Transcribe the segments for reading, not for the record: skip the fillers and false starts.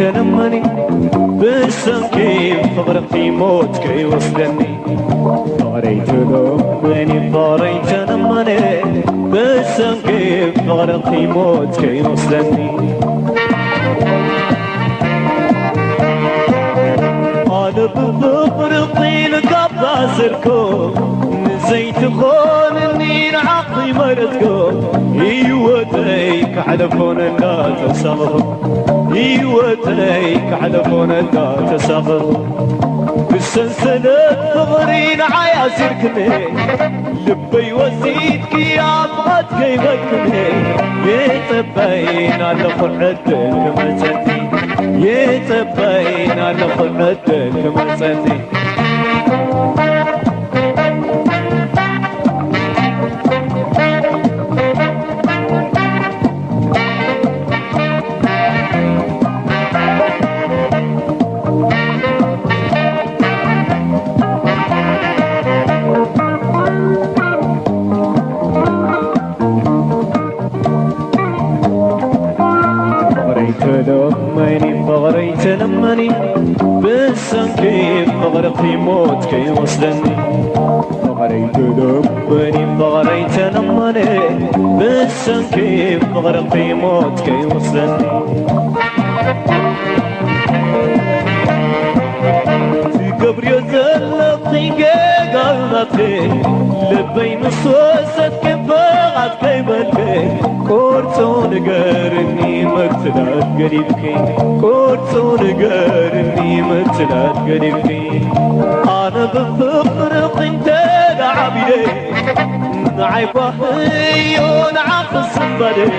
تلمني بالسم كيف فغرقتي موت كي وصلني فغريت لمني فغريت تلمني بالسم كيف فغرقتي موت كي وصلني أنا بفرقي لقبضة سركم نسيت خونني عقلي مرتكم ايوتيك على فون لا تصغر ايوتيك على فون لا تصغر بالسلسلة ثغرين عياسركني لبي وزيدك يا بغت كيفكني يتبين على فرعتك مسدي يتبين على فرعتك مسدي لمني فغريت لمني بالسم كيف فغرق في موت كي وصلني فغريت لمني فغريت لمني بالسم كيف فغرق في موت كي وصلني في قبر يزلقي قلبي لبي نصوصت كيف بغت كي بلكي كورتون قرني مرتلات قريبكي كورتون قرني مرتلات قريبكي أنا بفقر انت لعبي نعيبه ونعق الصبري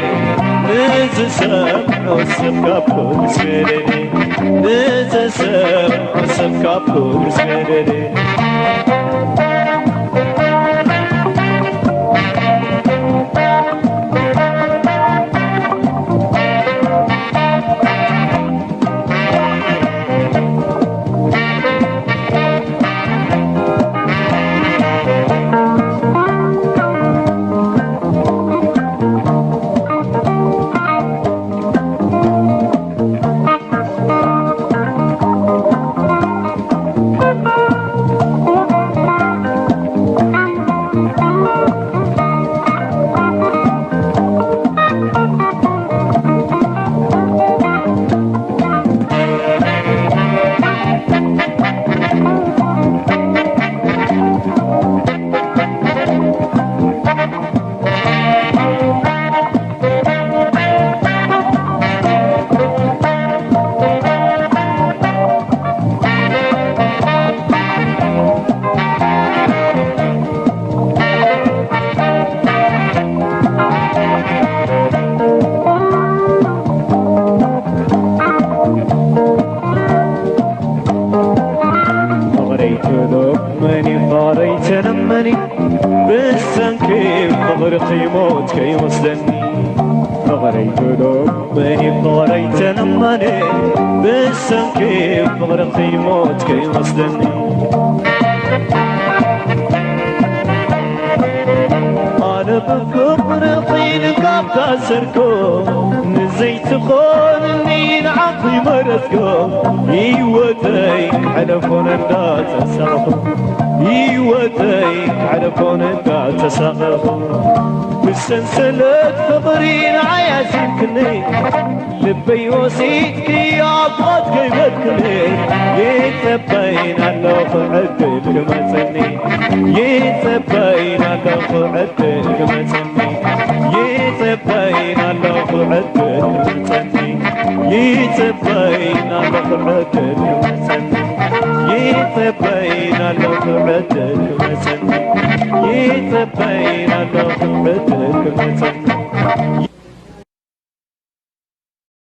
نزسم وسكابو سفرني نزسم وسكابو سفرني لمني بالسم كيف فغرقي موت كي وصلني فغريت لمني فغريت لمني بالسم كيف فغرقي موت كي وصلني أنا بكبر طين قبضة سركم نزيت خونني عقلي مرتكم ايوتيك على فون لا تسغر ايوتيك على فون لا تسغر بالسلسلة ثغرين عياسيكني لبي وسيدك يا بغت كيفكني يتبين على فرعتك مسني يتبين على فرعتك مسني يتبين على فرعتك مسني يتبين على فرعتك مسني يتبين على فرعتك مسني يتبين على فرعتك مسني